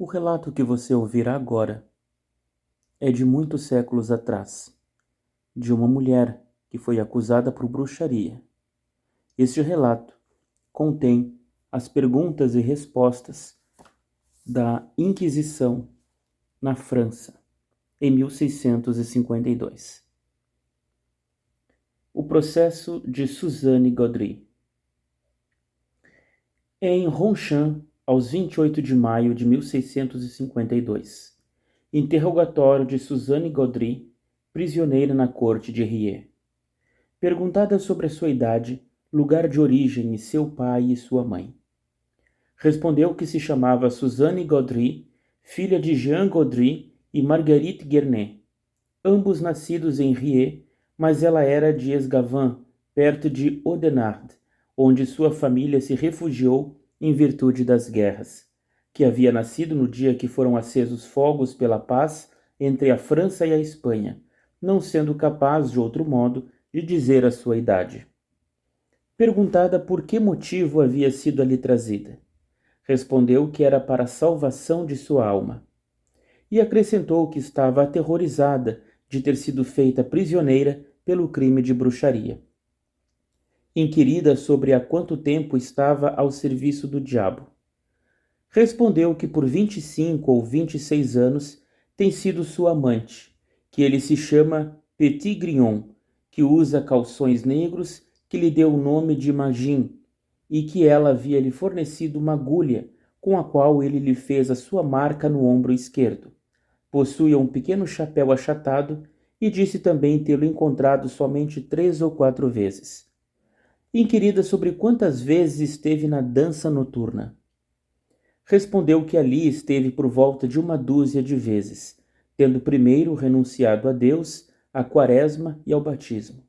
O relato que você ouvirá agora é de muitos séculos atrás, de uma mulher que foi acusada por bruxaria. Este relato contém as perguntas e respostas da Inquisição na França, em 1652. O processo de Suzanne Gaudry. Em Ronchamp, aos 28 de maio de 1652. Interrogatório de Suzanne Gaudry, prisioneira na corte de Ries. Perguntada sobre a sua idade, lugar de origem e seu pai e sua mãe. Respondeu que se chamava Suzanne Gaudry, filha de Jean Gaudry e Marguerite Guernet, ambos nascidos em Ries, mas ela era de Esgavant, perto de Audenarde, onde sua família se refugiou em virtude das guerras, que havia nascido no dia que foram acesos fogos pela paz entre a França e a Espanha, não sendo capaz, de outro modo, de dizer a sua idade. Perguntada por que motivo havia sido ali trazida, respondeu que era para a salvação de sua alma, e acrescentou que estava aterrorizada de ter sido feita prisioneira pelo crime de bruxaria. Inquirida sobre há quanto tempo estava ao serviço do diabo, respondeu que por 25 ou 26 anos tem sido sua amante, que ele se chama Petit Grignon, que usa calções negros, que lhe deu o nome de Magin, e que ela havia lhe fornecido uma agulha, com a qual ele lhe fez a sua marca no ombro esquerdo. Possuía um pequeno chapéu achatado e disse também tê-lo encontrado somente 3 ou 4 vezes. Inquirida sobre quantas vezes esteve na dança noturna, respondeu que ali esteve por volta de 1 dúzia de vezes, tendo primeiro renunciado a Deus, à quaresma e ao batismo,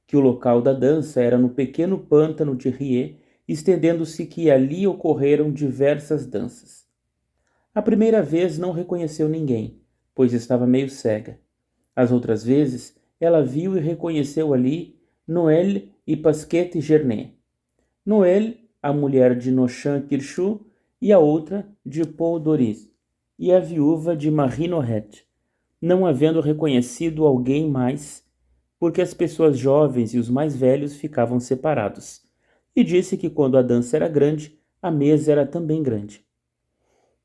que o local da dança era no pequeno pântano de Ries, estendendo-se que ali ocorreram diversas danças. A primeira vez não reconheceu ninguém, pois estava meio cega. As outras vezes, ela viu e reconheceu ali Noël e Pasquette Gernet. Noël, a mulher de Nochan Kirchhoff, e a outra de Paul Doris, e a viúva de Marie Noret, não havendo reconhecido alguém mais, porque as pessoas jovens e os mais velhos ficavam separados, e disse que quando a dança era grande, a mesa era também grande.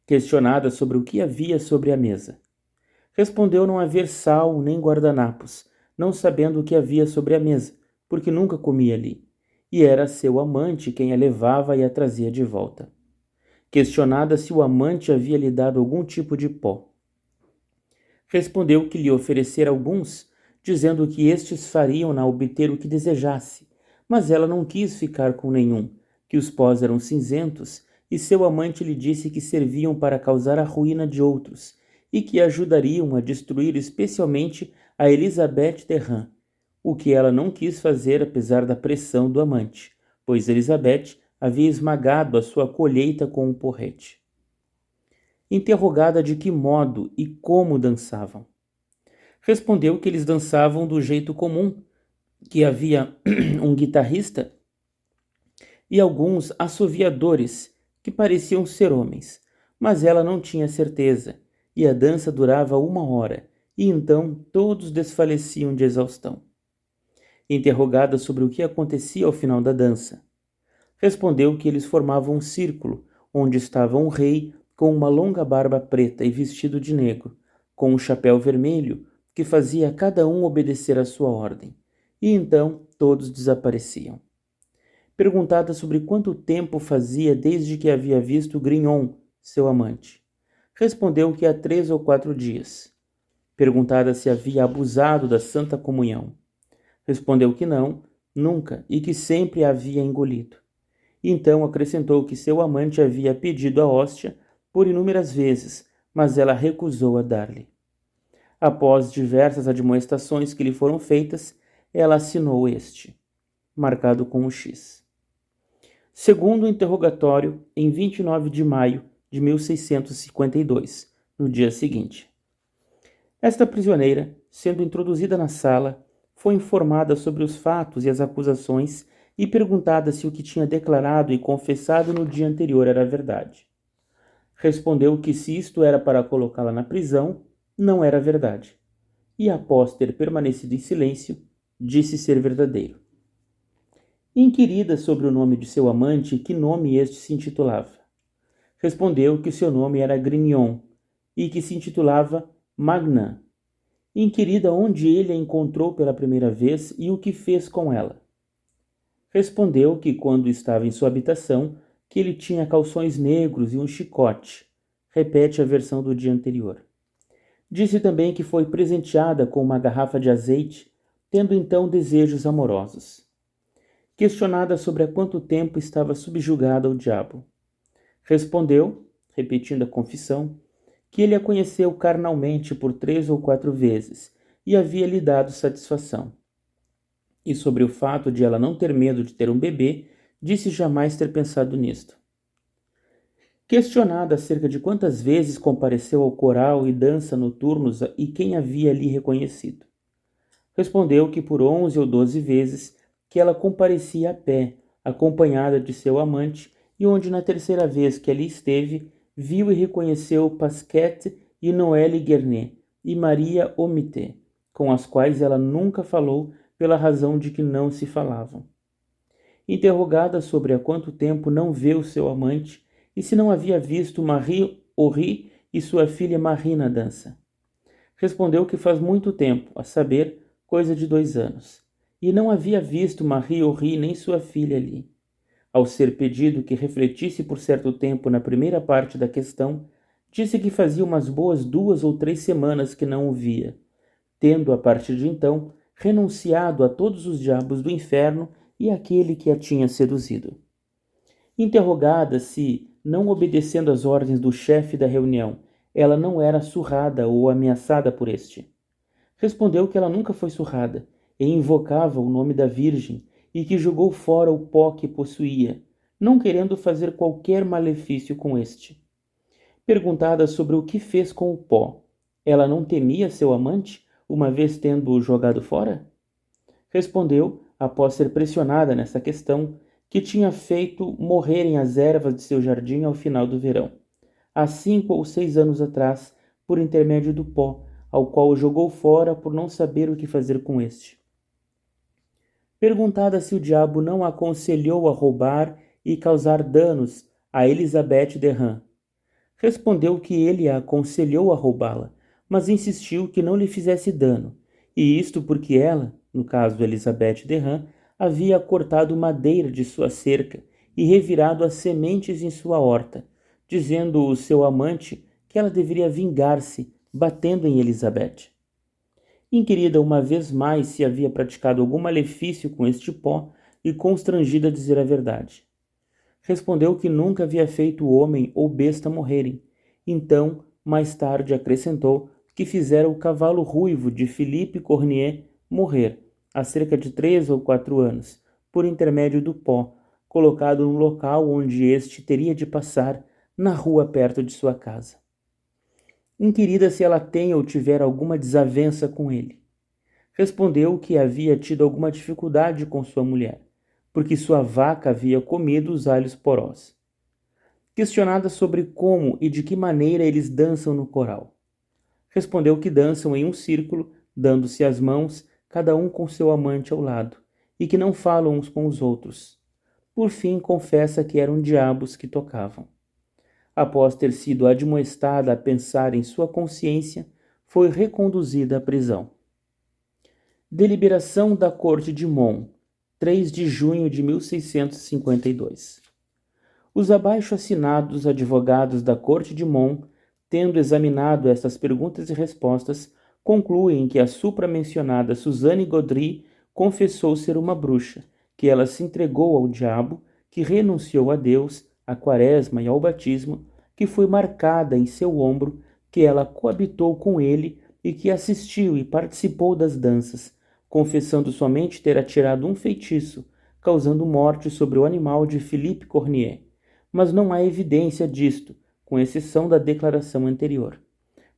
Questionada sobre o que havia sobre a mesa, respondeu não haver sal nem guardanapos, não sabendo o que havia sobre a mesa, porque nunca comia ali, e era seu amante quem a levava e a trazia de volta. Questionada se o amante havia lhe dado algum tipo de pó, respondeu que lhe oferecera alguns, dizendo que estes fariam-na obter o que desejasse, mas ela não quis ficar com nenhum, que os pós eram cinzentos, e seu amante lhe disse que serviam para causar a ruína de outros, e que ajudariam a destruir especialmente a Elisabeth Terran, o que ela não quis fazer apesar da pressão do amante, pois Elisabeth havia esmagado a sua colheita com um porrete. Interrogada de que modo e como dançavam, respondeu que eles dançavam do jeito comum, que havia um guitarrista e alguns assoviadores que pareciam ser homens, mas ela não tinha certeza, e a dança durava 1 hora, e então todos desfaleciam de exaustão. Interrogada sobre o que acontecia ao final da dança, respondeu que eles formavam um círculo, onde estava um rei com uma longa barba preta e vestido de negro, com um chapéu vermelho que fazia a cada um obedecer à sua ordem, e então todos desapareciam. Perguntada sobre quanto tempo fazia desde que havia visto Grignon, seu amante, respondeu que há 3 ou 4 dias. Perguntada se havia abusado da Santa Comunhão, respondeu que não, nunca, e que sempre a havia engolido. Então acrescentou que seu amante havia pedido a hóstia por inúmeras vezes, mas ela recusou a dar-lhe. Após diversas admoestações que lhe foram feitas, ela assinou este, marcado com um X. Segundo o interrogatório, em 29 de maio de 1652, no dia seguinte. Esta prisioneira, sendo introduzida na sala, foi informada sobre os fatos e as acusações e perguntada se o que tinha declarado e confessado no dia anterior era verdade. Respondeu que se isto era para colocá-la na prisão, não era verdade. E após ter permanecido em silêncio, disse ser verdadeiro. Inquirida sobre o nome de seu amante, que nome este se intitulava. Respondeu que seu nome era Grignon e que se intitulava Magnan. Inquirida onde ele a encontrou pela primeira vez e o que fez com ela. Respondeu que quando estava em sua habitação, que ele tinha calções negros e um chicote. Repete a versão do dia anterior. Disse também que foi presenteada com uma garrafa de azeite, tendo então desejos amorosos. Questionada sobre há quanto tempo estava subjugada ao diabo. Respondeu, repetindo a confissão, que ele a conheceu carnalmente por 3 ou 4 vezes e havia lhe dado satisfação. E sobre o fato de ela não ter medo de ter um bebê, disse jamais ter pensado nisto. Questionada acerca de quantas vezes compareceu ao coral e dança noturnos e quem havia ali reconhecido. Respondeu que por 11 ou 12 vezes que ela comparecia a pé, acompanhada de seu amante, e onde na terceira vez que ali esteve, viu e reconheceu Pasquette e Noëlle Guernet e Maria Omité, com as quais ela nunca falou pela razão de que não se falavam. Interrogada sobre há quanto tempo não vê o seu amante e se não havia visto Marie Horry e sua filha Marie na dança. Respondeu que faz muito tempo, a saber, coisa de 2 anos, e não havia visto Marie Horry nem sua filha ali. Ao ser pedido que refletisse por certo tempo na primeira parte da questão, disse que fazia umas boas 2 ou 3 semanas que não o via, tendo, a partir de então, renunciado a todos os diabos do inferno e àquele que a tinha seduzido. Interrogada se, não obedecendo às ordens do chefe da reunião, ela não era surrada ou ameaçada por este. Respondeu que ela nunca foi surrada, e invocava o nome da Virgem, e que jogou fora o pó que possuía, não querendo fazer qualquer malefício com este. Perguntada sobre o que fez com o pó, ela não temia seu amante, uma vez tendo-o jogado fora? Respondeu, após ser pressionada nessa questão, que tinha feito morrerem as ervas de seu jardim ao final do verão, há 5 ou 6 anos atrás, por intermédio do pó, ao qual o jogou fora por não saber o que fazer com este. Perguntada se o diabo não a aconselhou a roubar e causar danos a Elisabeth Derham, respondeu que ele a aconselhou a roubá-la, mas insistiu que não lhe fizesse dano, e isto porque ela, no caso de Elisabeth Derham, havia cortado madeira de sua cerca e revirado as sementes em sua horta, dizendo o seu amante que ela deveria vingar-se, batendo em Elisabeth. Inquirida uma vez mais se havia praticado algum malefício com este pó e constrangida a dizer a verdade. Respondeu que nunca havia feito homem ou besta morrerem. Então, mais tarde acrescentou que fizera o cavalo ruivo de Philippe Cornier morrer, há cerca de 3 ou 4 anos, por intermédio do pó, colocado no local onde este teria de passar, na rua perto de sua casa. Inquirida se ela tem ou tiver alguma desavença com ele. Respondeu que havia tido alguma dificuldade com sua mulher, porque sua vaca havia comido os alhos porós. Questionada sobre como e de que maneira eles dançam no coral. Respondeu que dançam em um círculo, dando-se as mãos, cada um com seu amante ao lado, e que não falam uns com os outros. Por fim, confessa que eram diabos que tocavam. Após ter sido admoestada a pensar em sua consciência, foi reconduzida à prisão. Deliberação da Corte de Mons, 3 de junho de 1652. Os abaixo assinados advogados da Corte de Mons, tendo examinado estas perguntas e respostas, concluem que a supramencionada Suzanne Gaudry confessou ser uma bruxa, que ela se entregou ao diabo, que renunciou a Deus, à quaresma e ao batismo, que foi marcada em seu ombro, que ela coabitou com ele e que assistiu e participou das danças, confessando somente ter atirado um feitiço, causando morte sobre o animal de Philippe Cornier. Mas não há evidência disto, com exceção da declaração anterior.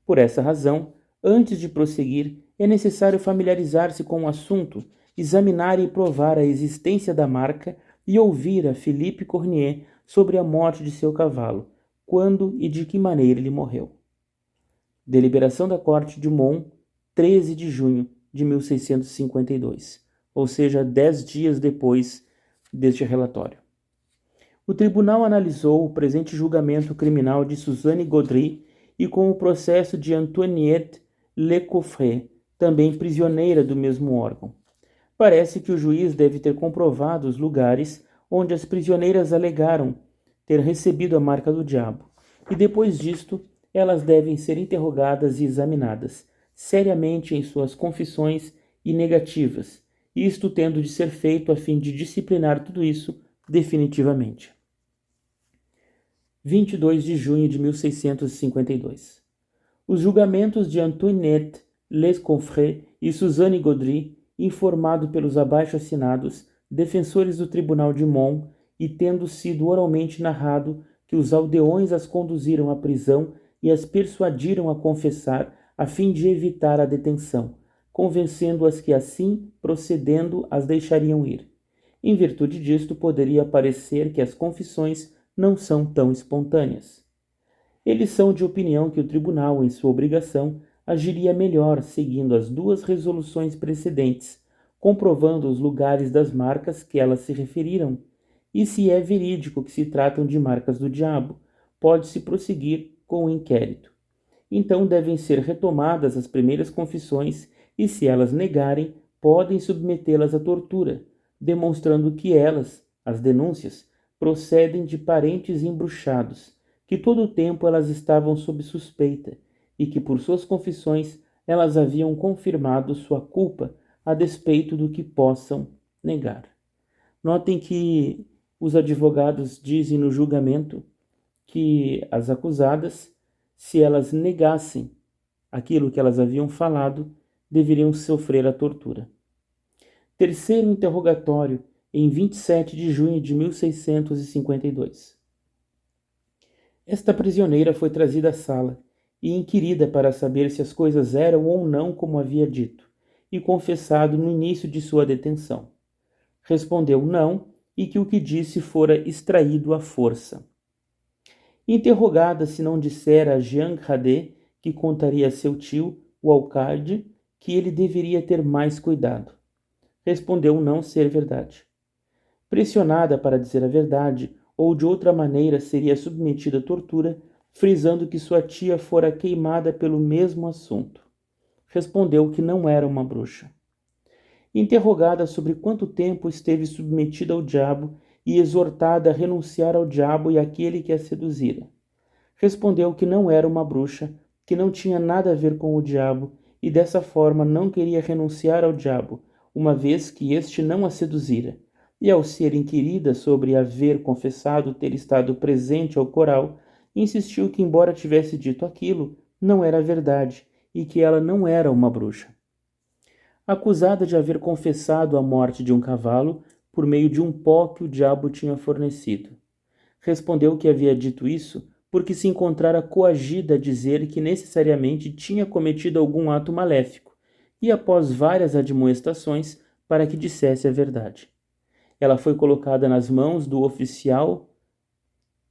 Por essa razão, antes de prosseguir, é necessário familiarizar-se com o assunto, examinar e provar a existência da marca e ouvir a Philippe Cornier sobre a morte de seu cavalo, quando e de que maneira ele morreu. Deliberação da Corte de Mons, 13 de junho de 1652, ou seja, 10 dias depois deste relatório. O tribunal analisou o presente julgamento criminal de Suzanne Gaudry e com o processo de Antoinette Lecoffret, também prisioneira do mesmo órgão. Parece que o juiz deve ter comprovado os lugares onde as prisioneiras alegaram ter recebido a marca do diabo, e depois disto elas devem ser interrogadas e examinadas seriamente em suas confissões e negativas, isto tendo de ser feito a fim de disciplinar tudo isso definitivamente. 22 de junho de 1652. Os julgamentos de Antoinette Lecoffret e Suzanne Gaudry, informado pelos abaixo-assinados, defensores do Tribunal de Mons, e tendo sido oralmente narrado que os aldeões as conduziram à prisão e as persuadiram a confessar a fim de evitar a detenção, convencendo-as que assim, procedendo, as deixariam ir. Em virtude disto, poderia parecer que as confissões não são tão espontâneas. Eles são de opinião que o tribunal, em sua obrigação, agiria melhor seguindo as duas resoluções precedentes, comprovando os lugares das marcas que elas se referiram, e se é verídico que se tratam de marcas do diabo, pode-se prosseguir com o inquérito. Então devem ser retomadas as primeiras confissões e, se elas negarem, podem submetê-las à tortura, demonstrando que elas, as denúncias, procedem de parentes embruxados, que todo o tempo elas estavam sob suspeita e que por suas confissões elas haviam confirmado sua culpa a despeito do que possam negar. Notem que os advogados dizem no julgamento que as acusadas, se elas negassem aquilo que elas haviam falado, deveriam sofrer a tortura. Terceiro interrogatório, em 27 de junho de 1652. Esta prisioneira foi trazida à sala e inquirida para saber se as coisas eram ou não como havia dito, e confessado no início de sua detenção. Respondeu não, e que o que disse fora extraído à força. Interrogada se não dissera a Jean Cadet, que contaria a seu tio, o alcalde, que ele deveria ter mais cuidado. Respondeu não ser verdade. Pressionada para dizer a verdade, ou de outra maneira seria submetida à tortura, frisando que sua tia fora queimada pelo mesmo assunto. Respondeu que não era uma bruxa. Interrogada sobre quanto tempo esteve submetida ao diabo e exortada a renunciar ao diabo e àquele que a seduzira, respondeu que não era uma bruxa, que não tinha nada a ver com o diabo e dessa forma não queria renunciar ao diabo, uma vez que este não a seduzira, e ao ser inquirida sobre haver confessado ter estado presente ao coral, insistiu que, embora tivesse dito aquilo, não era verdade e que ela não era uma bruxa. Acusada de haver confessado a morte de um cavalo por meio de um pó que o diabo tinha fornecido, respondeu que havia dito isso porque se encontrara coagida a dizer que necessariamente tinha cometido algum ato maléfico, e após várias admoestações para que dissesse a verdade. Ela foi colocada nas mãos do oficial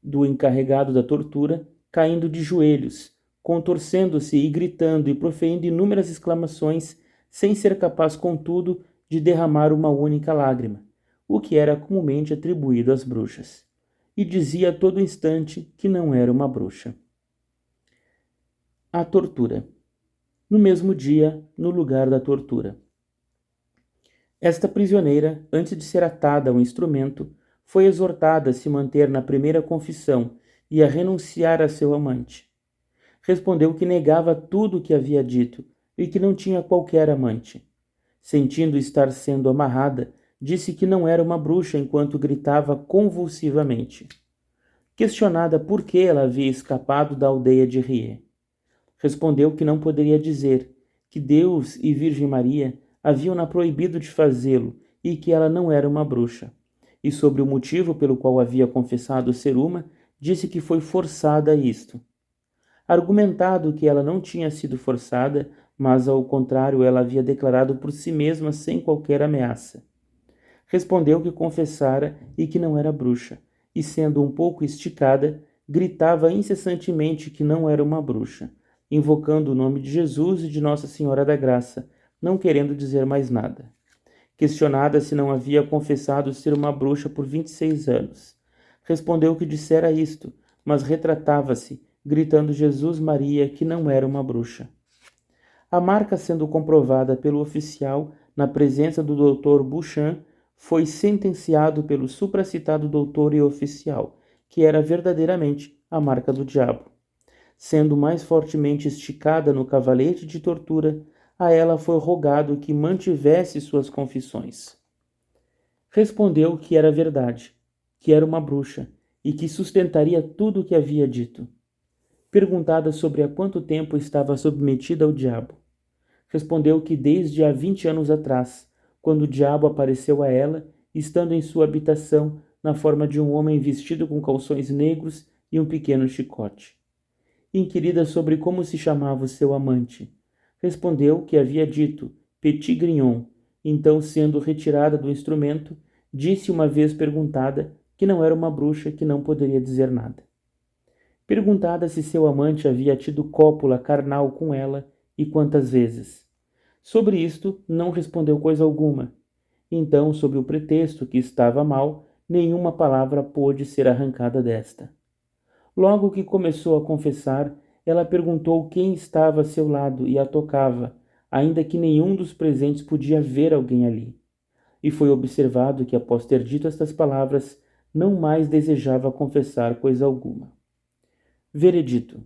do encarregado da tortura, caindo de joelhos, contorcendo-se e gritando e proferindo inúmeras exclamações, sem ser capaz, contudo, de derramar uma única lágrima, o que era comumente atribuído às bruxas, e dizia a todo instante que não era uma bruxa. A tortura. No mesmo dia, no lugar da tortura. Esta prisioneira, antes de ser atada ao instrumento, foi exortada a se manter na primeira confissão e a renunciar a seu amante. Respondeu que negava tudo o que havia dito e que não tinha qualquer amante. Sentindo estar sendo amarrada, disse que não era uma bruxa enquanto gritava convulsivamente. Questionada por que ela havia escapado da aldeia de Rie, respondeu que não poderia dizer, que Deus e Virgem Maria haviam-na proibido de fazê-lo e que ela não era uma bruxa. E sobre o motivo pelo qual havia confessado ser uma, disse que foi forçada a isto. Argumentado que ela não tinha sido forçada, mas ao contrário ela havia declarado por si mesma sem qualquer ameaça. Respondeu que confessara e que não era bruxa, e sendo um pouco esticada, gritava incessantemente que não era uma bruxa, invocando o nome de Jesus e de Nossa Senhora da Graça, não querendo dizer mais nada. Questionada se não havia confessado ser uma bruxa por 26 anos, respondeu que dissera isto, mas retratava-se, gritando Jesus Maria que não era uma bruxa. A marca sendo comprovada pelo oficial na presença do Dr. Bouchan, foi sentenciado pelo supracitado doutor e oficial, que era verdadeiramente a marca do diabo. Sendo mais fortemente esticada no cavalete de tortura, a ela foi rogado que mantivesse suas confissões. Respondeu que era verdade, que era uma bruxa e que sustentaria tudo o que havia dito. Perguntada sobre há quanto tempo estava submetida ao diabo, respondeu que desde há 20 anos atrás, quando o diabo apareceu a ela, estando em sua habitação na forma de um homem vestido com calções negros e um pequeno chicote. Inquirida sobre como se chamava o seu amante, respondeu que havia dito Petit Grignon. Então, sendo retirada do instrumento, disse uma vez perguntada que não era uma bruxa, que não poderia dizer nada. Perguntada se seu amante havia tido cópula carnal com ela e quantas vezes. Sobre isto, não respondeu coisa alguma. Então, sob o pretexto que estava mal, nenhuma palavra pôde ser arrancada desta. Logo que começou a confessar, ela perguntou quem estava a seu lado e a tocava, ainda que nenhum dos presentes podia ver alguém ali. E foi observado que, após ter dito estas palavras, não mais desejava confessar coisa alguma. Veredito.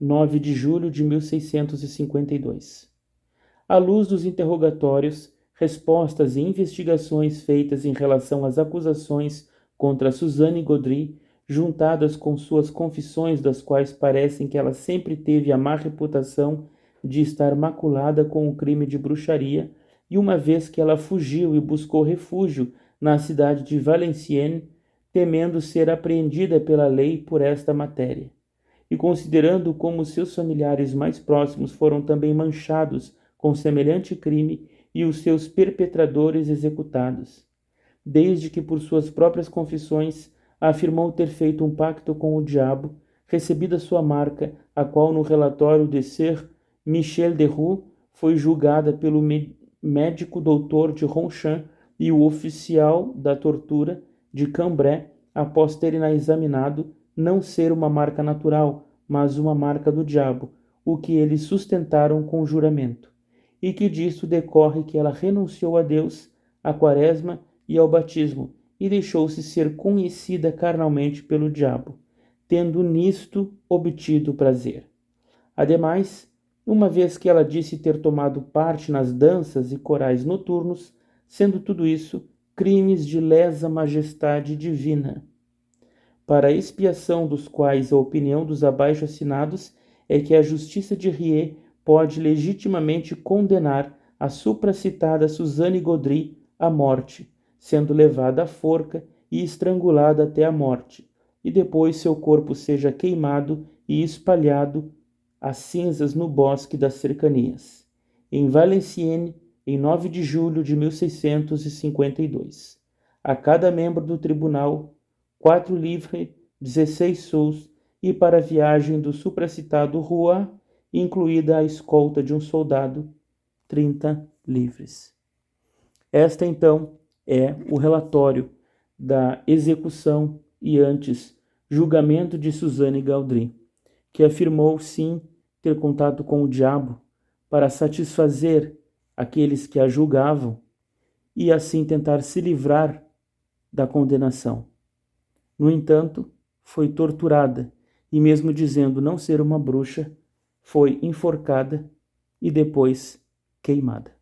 9 de julho de 1652. À luz dos interrogatórios, respostas e investigações feitas em relação às acusações contra Suzanne Gaudry, juntadas com suas confissões, das quais parecem que ela sempre teve a má reputação de estar maculada com o crime de bruxaria, e uma vez que ela fugiu e buscou refúgio na cidade de Valenciennes, temendo ser apreendida pela lei por esta matéria, e considerando como seus familiares mais próximos foram também manchados com semelhante crime e os seus perpetradores executados, desde que por suas próprias confissões afirmou ter feito um pacto com o diabo, recebida sua marca, a qual no relatório de Sir Michel de Roux foi julgada pelo médico doutor de Ronchamp e o oficial da tortura de Cambrai, após terem examinado, não ser uma marca natural, mas uma marca do diabo, o que eles sustentaram com juramento, e que disso decorre que ela renunciou a Deus, à quaresma e ao batismo, e deixou-se ser conhecida carnalmente pelo diabo, tendo nisto obtido prazer. Ademais, uma vez que ela disse ter tomado parte nas danças e corais noturnos, sendo tudo isso crimes de lesa majestade divina, para a expiação dos quais a opinião dos abaixo assinados é que a justiça de Rieux pode legitimamente condenar a supracitada Suzanne Gaudry à morte, sendo levada à forca e estrangulada até a morte, e depois seu corpo seja queimado e espalhado as cinzas no bosque das cercanias. Em Valenciennes, em 9 de julho de 1652. A cada membro do tribunal, 4 livres, 16 sous, e para a viagem do supracitado Rouen, incluída a escolta de um soldado, 30 livres. Esta, então, é o relatório da execução e antes julgamento de Suzanne Gaudry, que afirmou, sim, ter contato com o diabo para satisfazer aqueles que a julgavam e assim tentar se livrar da condenação. No entanto, foi torturada e, mesmo dizendo não ser uma bruxa, foi enforcada e depois queimada.